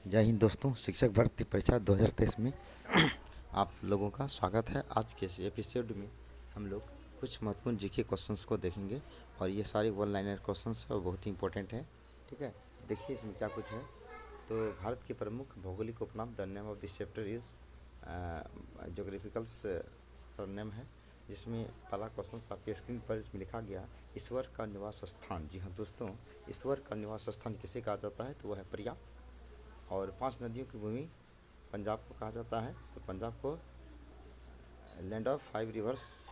जय हिंद दोस्तों। शिक्षक भर्ती परीक्षा 2023 में आप लोगों का स्वागत है। आज के इस एपिसोड में हम लोग कुछ महत्वपूर्ण जीके क्वेश्चंस को देखेंगे और ये सारे वन लाइनर क्वेश्चंस है और बहुत ही इंपॉर्टेंट है। ठीक है, देखिए इसमें क्या कुछ है। तो भारत के प्रमुख भौगोलिक उपनाम, the name of this chapter is geographical surname है, जिसमें पहला क्वेश्चन आपके स्क्रीन पर इसमें लिखा गया, ईश्वर का निवास स्थान। जी हाँ दोस्तों, ईश्वर का निवास स्थान किसे कहा जाता है? तो वह है प्रयाग। और 5 नदियों की भूमि पंजाब को कहा जाता है। तो पंजाब को लैंड ऑफ 5 रिवर्स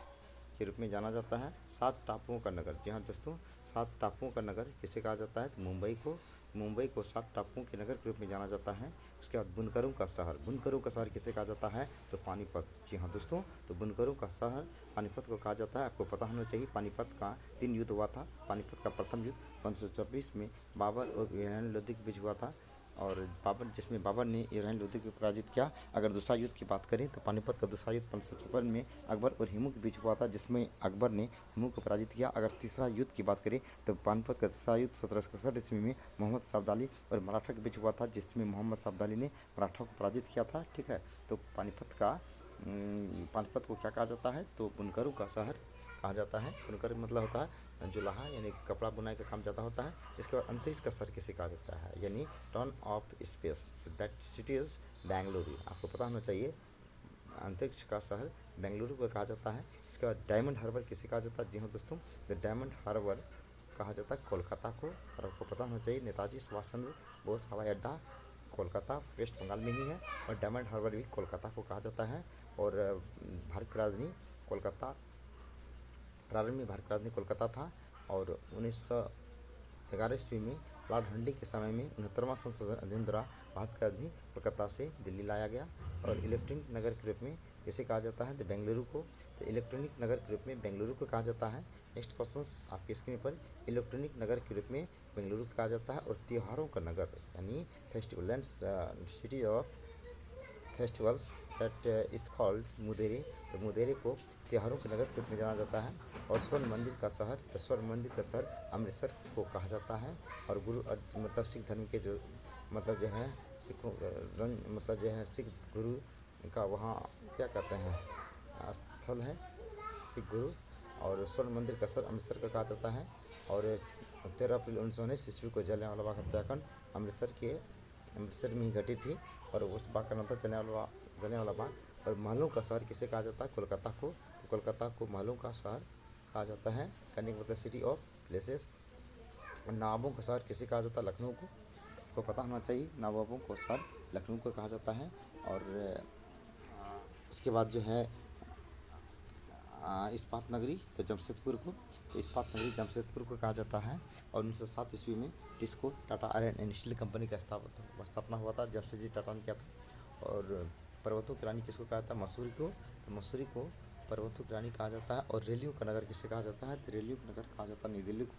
के रूप में जाना जाता है। 7 टापुओं का नगर। जी हाँ दोस्तों, 7 टापुओं का नगर किसे कहा जाता है? तो मुंबई को 7 टापुओं के नगर के रूप में जाना जाता है। उसके बाद बुनकरों का शहर किसे कहा जाता है? तो पानीपत। जी हाँ दोस्तों, तो बुनकरों का शहर पानीपत को कहा जाता है। आपको पता होना चाहिए पानीपत का 3 युद्ध हुआ था। पानीपत का प्रथम युद्ध 1526 में बाबर और ईरानी लोधी के बीच हुआ था, और जिसमें बाबर ने ईरानी लोधी को पराजित किया। अगर दूसरा युद्ध की बात करें तो पानीपत का दूसरा युद्ध 1556 में अकबर और हिमू के बीच हुआ था, जिसमें अकबर ने हिमू को पराजित किया। अगर तीसरा युद्ध की बात करें तो पानीपत का तीसरा युद्ध 1761 ईस्वी में मोहम्मद सफदर और मराठा के बीच हुआ था, जिसमें मोहम्मद सफदर ने मराठा को पराजित किया था। ठीक है, तो पानीपत को क्या कहा जाता है? तो बुनकरों का शहर कहा जाता है। बुनकर मतलब होता है जुलाहा, यानी कपड़ा बुनाई का काम ज़्यादा होता है। इसके बाद अंतरिक्ष का शहर किसे कहा जाता है? यानी turn off space, that city is Bengaluru. आपको पता होना चाहिए अंतरिक्ष का शहर बेंगलुरु को कहा जाता है। इसके बाद डायमंड हार्बर किसे कहा जाता है? जी हाँ दोस्तों, द डायमंड हार्बर कहा जाता है कोलकाता को। और आपको पता होना चाहिए नेताजी सुभाष चंद्र बोस हवाई अड्डा कोलकाता वेस्ट बंगाल में ही है, और डायमंड हार्बर भी कोलकाता को कहा जाता है। और भारत की राजधानी कोलकाता, प्रारंभ में भारत की राजधानी कोलकाता था, और 1911 ईस्वी में लॉर्ड हंडी के समय में 69वां संशोधन अधिनियम द्वारा भारत की राजधानी कोलकाता से दिल्ली लाया गया। और इलेक्ट्रॉनिक नगर के रूप में इसे कहा जाता है? तो बेंगलुरु को। तो इलेक्ट्रॉनिक नगर के रूप में बेंगलुरु को कहा जाता है। नेक्स्ट क्वेश्चन आपकी स्क्रीन पर, इलेक्ट्रॉनिक नगर के रूप में बेंगलुरु को कहा जाता है। और त्योहारों का नगर यानी festival land city of festivals that is called Madurai. तो मुदेरी को त्योहारों के नगर के रूप में जाना जाता है। और स्वर्ण मंदिर का शहर, तो स्वर्ण मंदिर का शहर अमृतसर को कहा जाता है। और मतलब सिख धर्म के जो मतलब जो है सिखों मतलब जो है सिख गुरु का वहाँ क्या कहते हैं स्थल है सिख गुरु। और स्वर्ण मंदिर का शहर अमृतसर का कहा जाता है। और 13 अप्रैल 1919 ईस्वी को जलियांवाला बाग हत्याकांड अमृतसर में ही घटी थी, और उस बाग का नाम था जलियांवाला बाग। और महलों का शहर किसे कहा जाता है? कोलकाता को। तो कोलकाता को महलों का शहर कहा जाता है, कहने का मतलब सिटी ऑफ प्लेसेस। नवाबों का शहर किसे कहा जाता है? लखनऊ को। आपको पता होना चाहिए नवाबों का शहर लखनऊ को कहा जाता है। और इसके बाद जो है इस्पात नगरी, तो जमशेदपुर को। तो इस्पात नगरी जमशेदपुर को कहा जाता है। और 1907 ईस्वी में TISCO Tata iron and steel company का स्थापना हुआ था, जमशेदजी टाटा ने किया था। और पर्वतों की रानी किसको कहा जाता है? मसूरी को। तो मसूरी को पर्वतों की रानी कहा जाता है। और रेलियों का नगर किसे कहा जाता है? तो रेलियों का नगर कहा जाता है नई दिल्ली को।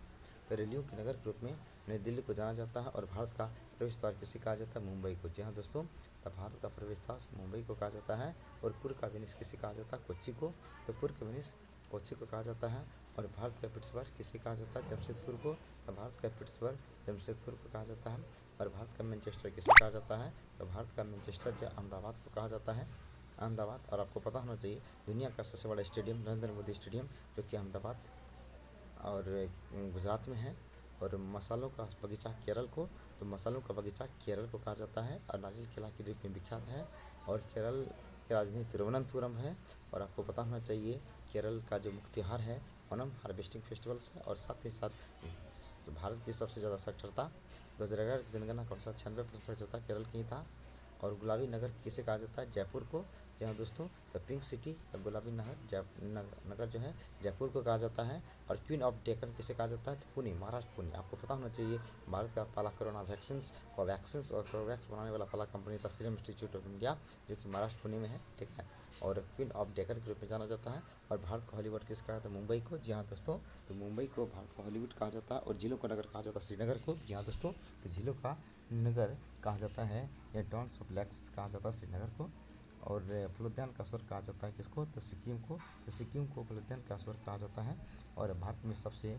तो रेलियों के नगर के रूप में नई दिल्ली को जाना जाता है। और भारत का प्रवेश द्वार किसे कहा जाता है? मुंबई को। जी हाँ दोस्तों, तो भारत का प्रवेश द्वार मुंबई को कहा जाता है। और पूर्व का वेनिस किसे कहा जाता है? कोच्चि को। तो पूर्व का वेनिस कोच्चि को कहा जाता है। और भारत का पिट्सबर्ग किसे कहा जाता है? जमशेदपुर को। तो भारत का पिट्सबर्ग जमशेदपुर को कहा जाता है। और भारत का मैनचेस्टर किसे कहा जाता है? तो भारत का मैनचेस्टर जो अहमदाबाद को कहा जाता है, अहमदाबाद। और आपको पता होना चाहिए दुनिया का सबसे बड़ा स्टेडियम नरेंद्र मोदी स्टेडियम, जो कि अहमदाबाद और गुजरात में है। और मसालों का बगीचा केरल को। तो मसालों का बगीचा केरल को कहा जाता है, और नारियल किला के रूप में विख्यात है। और केरल की राजधानी तिरुवनंतपुरम है। और आपको पता होना चाहिए केरल का जो मुख्य त्यौहार है ओनम हार्वेस्टिंग फेस्टिवल्स है। और साथ ही साथ भारत की सबसे ज़्यादा साक्षरता 2011 जनगणना के अनुसार 96% साक्षरता केरल की ही था। और गुलाबी नगर किसे कहा जाता है? जयपुर को। जी हाँ दोस्तों, द पिंक सिटी द गुलाबी नगर जो है जयपुर को कहा जाता है। और क्वीन ऑफ डेक्कन किसे कहा जाता है? तो पुणे, महाराष्ट्र पुणे। आपको पता होना चाहिए भारत का पहला कोरोना वैक्सीन और कोवैक्स बनाने वाला पहला कंपनी था सीरम इंस्टीट्यूट ऑफ इंडिया, जो कि महाराष्ट्र पुणे में है। ठीक है, और क्वीन ऑफ डेक्कन के रूप में जाना जाता है। और भारत का हॉलीवुड किसे कहा जाता है? मुंबई को। जी हाँ दोस्तों, तो मुंबई को भारत का हॉलीवुड कहा जाता है। और झीलों का नगर कहा जाता है श्रीनगर को। जी हाँ दोस्तों, तो झीलों का नगर कहा जाता है या डॉन्स ऑफ लेक्स कहा जाता है श्रीनगर को। और फलोद्यान का स्वर कहा जाता है किसको? तो सिक्किम को। तो सिक्किम को फलोद्यान का स्वर कहा जाता है। और भारत में सबसे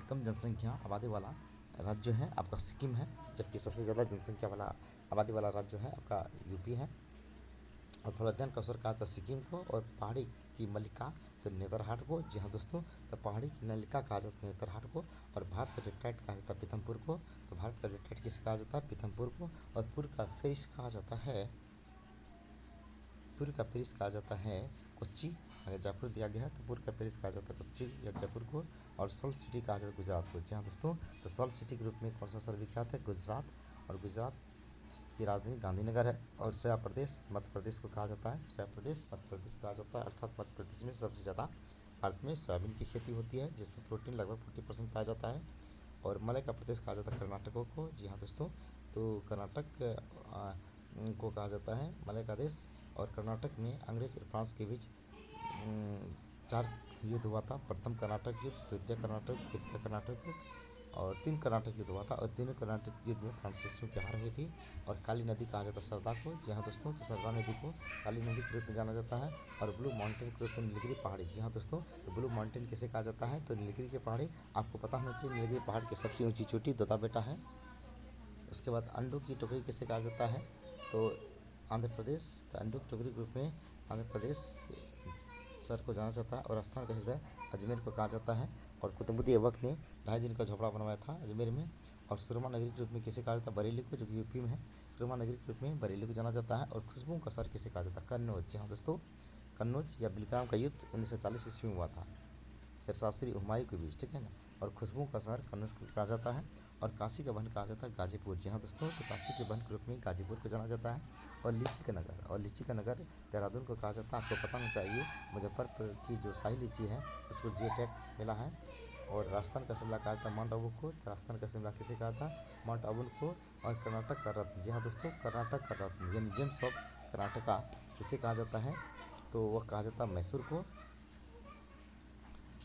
कम जनसंख्या आबादी वाला राज्य जो है आपका सिक्किम है। जबकि सबसे ज़्यादा जनसंख्या वाला आबादी वाला राज्य जो है आपका यूपी है। और फलोद्यान का स्वर कहा था सिक्किम को, और पहाड़ी की मल्लिका तो नेतरहाट को। जी हाँ दोस्तों, तो पहाड़ी की नलिका कहा जाता है नेतरहाट को। और भारत का डेट्राइट कहा जाता है पीथमपुर को। तो भारत का डेट्राइट किसे कहा जाता है? पीथमपुर को। और पूर्व का फेरिस कहा जाता है, पूर्व का पेरिस कहा जाता है कोच्चि। अगर जयपुर दिया गया है तो पूर्व का पेरिस कहा जाता है कोच्चि या जयपुर को। और सोल सिटी कहा जाता है गुजरात को। जी हाँ दोस्तों, तो सोल सिटी के रूप में कौन सा सर्वविख्यात है? गुजरात। और गुजरात की राजधानी गांधीनगर है। और सोया प्रदेश मध्य प्रदेश को कहा जाता है, सोया प्रदेश मध्य प्रदेश कहा जाता है। अर्थात मध्य प्रदेश में सबसे ज़्यादा भारत में सोयाबीन की खेती होती है, जिसमें प्रोटीन लगभग 40% पाया जाता है। और मलय का प्रदेश कहा जाता है कर्नाटक को। जी हाँ दोस्तों, तो कर्नाटक को कहा जाता है मलय का देश। और कर्नाटक में अंग्रेज और फ्रांस के बीच 4 युद्ध हुआ था। प्रथम कर्नाटक युद्ध, द्वितीय कर्नाटक, तृतीय कर्नाटक युद्ध और 3 कर्नाटक युद्ध हुआ था। और तीनों कर्नाटक युद्ध में फ्रांसीसियों की हार हुई थी। और काली नदी कहा जाता है सरदा को। जी हाँ दोस्तों, तो सरदा नदी को काली नदी के रूप में जाना जाता है। और ब्लू माउंटेन के रूप में नीलगिरी पहाड़ी। जी हाँ दोस्तों, तो ब्लू माउंटेन किसे कहा जाता है? तो नीलगिरी की पहाड़ी। आपको पता होना चाहिए नीलगिरी पहाड़ की सबसे ऊंची चोटी दोदा बेटा है। उसके बाद अंडों की टोकरी किसे कहा जाता है? तो आंध्र प्रदेश। तो अंडों की टोकरी के रूप में आंध्र प्रदेश शहर को जाना जाता है। और राजस्थान का हृदय अजमेर को कहा जाता है। और कुतुबुद्दीन ऐबक ने 2.5 दिन का झोपड़ा बनवाया था अजमेर में। और सुरमा नगरी के रूप में किसे कहा जाता है? बरेली को, जो कि यूपी में है। सुरमा नगरी के रूप में बरेली को जाना जाता है। और खुशबुओं का शहर किसे कहा जाता है? कन्नौज। जी हाँ दोस्तों, कन्नौज या बिलग्राम का युद्ध 1940 ईस्वी में हुआ था शेरशाह हुमायूं के बीच, ठीक है ना। और खुशबुओं का शहर कन्नौज को कहा जाता है। और काशी का वन कहा जाता है गाजीपुर। जी हाँ दोस्तों, तो काशी के वन के रूप में गाजीपुर को जाना जाता है। और लीची का नगर, और लीची का नगर देहरादून को कहा जाता है। आपको पता होना चाहिए मुजफ्फरपुर की जो शाही लीची है उसको जियो टैग मिला है। और राजस्थान का शिमला कहा जाता है माउंट आबू को। तो राजस्थान का शिमला किसे कहा था? माउंट आबू को। और कर्नाटक का रत्न, जी हाँ दोस्तों, कर्नाटक का रत्न यानी जेम्स ऑफ कर्नाटका किसे कहा जाता है? तो वह कहा जाता है मैसूर को।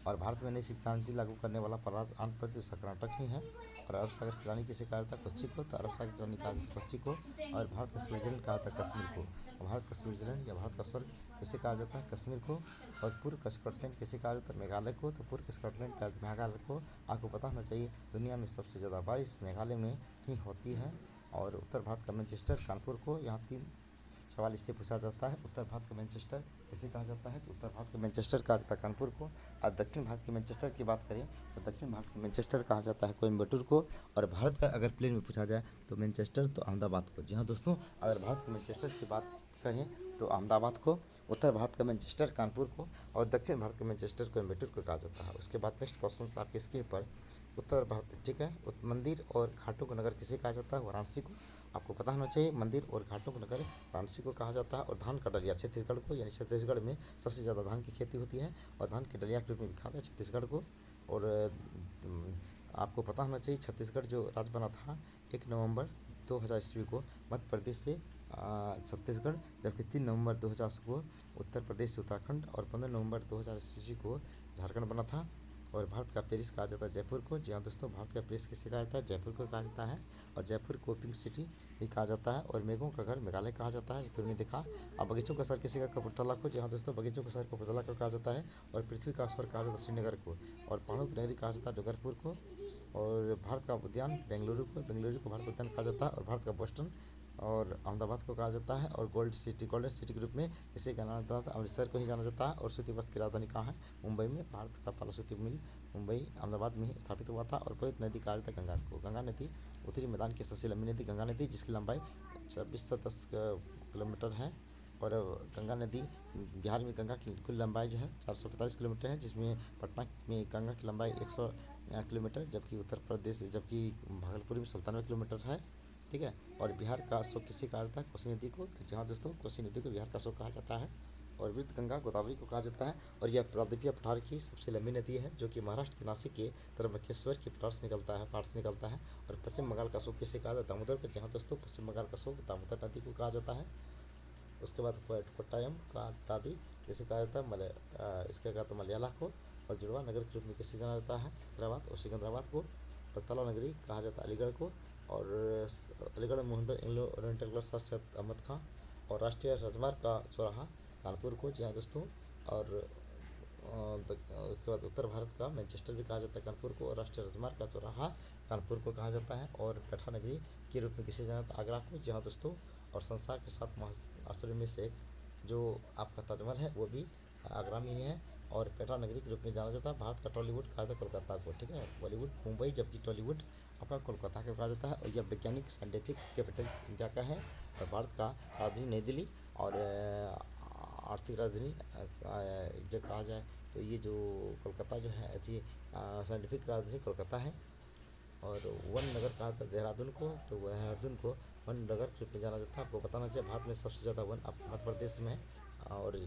और भारत में नई शिक्षा नीति लागू करने वाला राज्य आंध्र प्रदेश कर्नाटक ही है। और अरब सागर की रानी किसे कहा जाता है? कोच्चि को। तो अरब सागर की रानी कहा जाता है कोच्चि को। और भारत का स्विट्जरलैंड कहा जाता है कश्मीर को। और भारत का स्विट्जरलैंड या भारत का स्वर्ग किसे कहा जाता है? कश्मीर को। और पूर्व का स्कॉटलैंड किसे कहा जाता है? मेघालय को। तो पूर्व का स्कॉटलैंड का मेघालय को। आपको पता होना चाहिए दुनिया में सबसे ज़्यादा बारिश मेघालय में ही होती है। और उत्तर भारत का मैनचेस्टर कानपुर को। यहाँ 3 सवाल इससे पूछा जाता है। उत्तर भारत का मैनचेस्टर किसे कहा जाता है? तो उत्तर भारत का मैनचेस्टर कहा जाता है कानपुर को। और दक्षिण भारत के मैनचेस्टर की बात करें तो दक्षिण भारत के मैनचेस्टर कहा जाता है कोयम्बटूर को। और भारत का अगर प्लेन में पूछा जाए तो मैनचेस्टर तो अहमदाबाद को। जी हाँ दोस्तों, अगर भारत के मैनचेस्टर की बात कहें तो अहमदाबाद को। उत्तर भारत का मैनचेस्टर कानपुर को। और दक्षिण भारत के मैनचेस्टर कोयम्बटूर को कहा जाता है। उसके बाद नेक्स्ट क्वेश्चन आपके स्क्रीन पर उत्तर भारत, ठीक है। मंदिर और घाटों का नगर किसे कहा जाता है? वाराणसी को। आपको पता होना चाहिए मंदिर और घाटों का नगर वाराणसी को कहा जाता है। और धान का डलिया छत्तीसगढ़ को, यानी छत्तीसगढ़ में सबसे ज़्यादा धान की खेती होती है। और धान के डलिया के रूप में विख्यात है छत्तीसगढ़ को। और आपको पता होना चाहिए छत्तीसगढ़ जो राज्य बना था 1 नवंबर 2000 ईस्वी को मध्य प्रदेश से छत्तीसगढ़, जबकि 3 नवंबर 2000 को उत्तर प्रदेश से उत्तराखंड और 15 नवंबर 2000 ईस्वी को झारखंड बना था। और भारत का पेरिस कहा जाता है जयपुर को। जी हाँ दोस्तों, भारत का पेरिस किसे कहा जाता है? जयपुर को कहा जाता है। और जयपुर को पिंक सिटी भी कहा जाता है। और मेघों का घर मेघालय कहा जाता है, तुमने देखा। अब बगीचों का शहर किसी का? कपूरथला को। जी हाँ दोस्तों, बगीचों का शहर कपूरथला को कहा जाता है। और पृथ्वी का स्वर कहा जाता है श्रीनगर को। और पहाड़ों की नगरी कहा जाता है डूंगरपुर को। और भारत का उद्यान बेंगलुरु को, बेंगलुरु को भारत का उद्यान कहा जाता है। और भारत का बोस्टन और अहमदाबाद को कहा जाता है। और गोल्डन सिटी के रूप में इसे जाना जाता है अमृतसर को ही जाना जाता है। और सूती वस्त्र की राजधानी कहाँ है? मुंबई में। भारत का पहला सूती मिल मुंबई अहमदाबाद में ही स्थापित हुआ था। और पवित्र नदी कहा जाता है गंगा को। गंगा नदी उत्तरी मैदान की सबसे लंबी नदी गंगा नदी, जिसकी लंबाई 2610 किलोमीटर है। और गंगा नदी बिहार में गंगा की कुल लंबाई जो है 445 किलोमीटर है, जिसमें पटना में गंगा की लंबाई 100 किलोमीटर, जबकि उत्तर प्रदेश जबकि भागलपुर में 97 किलोमीटर है, ठीक है। और बिहार का अशोक किसे कहा जाता है? कोसी नदी को। तो जहाँ दोस्तों कोसी नदी को बिहार का अशोक कहा जाता है। और वृद्ध गंगा गोदावरी को कहा जाता है। और यह प्रायद्वीपीय पठार की सबसे लंबी नदी है, जो कि महाराष्ट्र के नासिक के त्र्यंबकेश्वर के पठार से निकलता है। और पश्चिम बंगाल का अशोक किसे कहा जाता है? दामोदर को। जहाँ दोस्तों पश्चिम बंगाल का अशोक दामोदर नदी को कहा जाता है। उसके बाद कोट्टायम का दादी किसे कहा जाता है? इसके कहा तो मलयाला को। और जुड़वा नगर के रूप में किसे जाना जाता है? हैदराबाद और सिकंदराबाद को। और तला नगरी कहा जाता है अलीगढ़ को। और अलीगढ़ मोहनगढ़ इंग्लो ओरिएंटल क्लब सैयद अहमद खां। और राष्ट्रीय राजमार्ग का चौराहा कानपुर को। जी हाँ दोस्तों। और उसके बाद उत्तर भारत का मैनचेस्टर भी कहा जाता है कानपुर को। और राष्ट्रीय राजमार्ग का चौराहा कानपुर को कहा जाता है, और पैठा नगरी के रूप में किसे जाना जाता है आगरा को, जहाँ दोस्तों और संसार के 7 महाआश्चर्यों में से एक जो आपका ताजमहल है वो भी आगरा में ही है। और पैठा नगरी के रूप में जाना जाता है। भारत का टॉलीवुड कहा जाता है कोलकाता को, ठीक है, बॉलीवुड मुंबई, जबकि टॉलीवुड आपका कोलकाता को कहा जाता है। और यह वैज्ञानिक साइंटिफिक कैपिटल इंडिया का है, और भारत का राजधानी नई दिल्ली, और आर्थिक राजधानी जो कहा जाए तो ये जो कोलकाता जो है ऐसी साइंटिफिक राजधानी कोलकाता है। और वन नगर कहा था देहरादून को, तो देहरादून को वन नगर के रूप में जाना जाता है। आपको बताना चाहिए भारत में सबसे ज़्यादा वन आप मध्य प्रदेश में है, और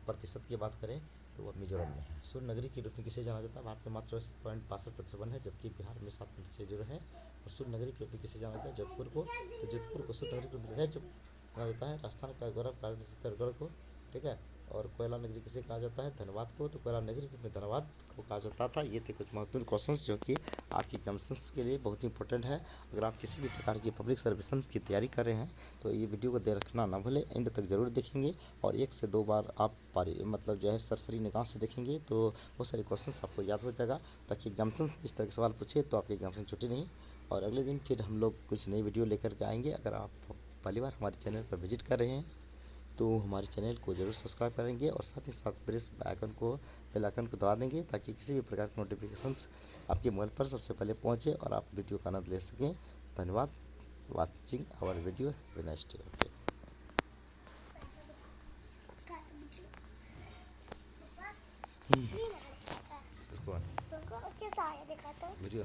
प्रतिशत की बात करें तो वह मिजोरम में है। सूर्य नगरी के रूप में किसे जाना जाता है, भारत में मात्र 24.62% वन है, जबकि बिहार में 7.60 है। और सूर्य नगरी के रूप में किसे जाना जाता है, जोधपुर को, तो जोधपुर को सूर्य नगरी के रूप में जाना जाता है। राजस्थान का गौरव कहा जाता है चित्तौड़गढ़ को, ठीक है। और कोयला नगरी किसे कहा जाता है, धनबाद को, तो कोयला नगरी के रूप में धनबाद को कहा जाता था। ये थे कुछ महत्वपूर्ण क्वेश्चंस जो कि आपकी एग्जाम्स के लिए बहुत ही इंपॉर्टेंट है। अगर आप किसी भी प्रकार की पब्लिक सर्विसेज की तैयारी कर रहे हैं तो ये वीडियो को देख रखना ना भूलें, एंड तक ज़रूर देखेंगे, और 1 से 2 बार आप मतलब जो है सरसरी निगाह से देखेंगे तो बहुत सारे क्वेश्चंस आपको याद हो जाएगा, ताकि एग्जाम्स इस तरह के सवाल पूछे तो आपके एग्जाम्स छुट्टी नहीं। और अगले दिन फिर हम लोग कुछ नई वीडियो लेकर के आएंगे। अगर आप पहली बार हमारे चैनल पर विजिट कर रहे हैं तो हमारे चैनल को ज़रूर सब्सक्राइब करेंगे, और साथ ही साथ प्रेस बेल आइकन को दबा देंगे, ताकि किसी भी प्रकार के नोटिफिकेशंस आपके मोबाइल पर सबसे पहले पहुंचे और आप वीडियो का आनंद ले सकें। धन्यवाद watching our video. Have a nice day. तुमको कैसा आया दिखाता हूँ वीडियो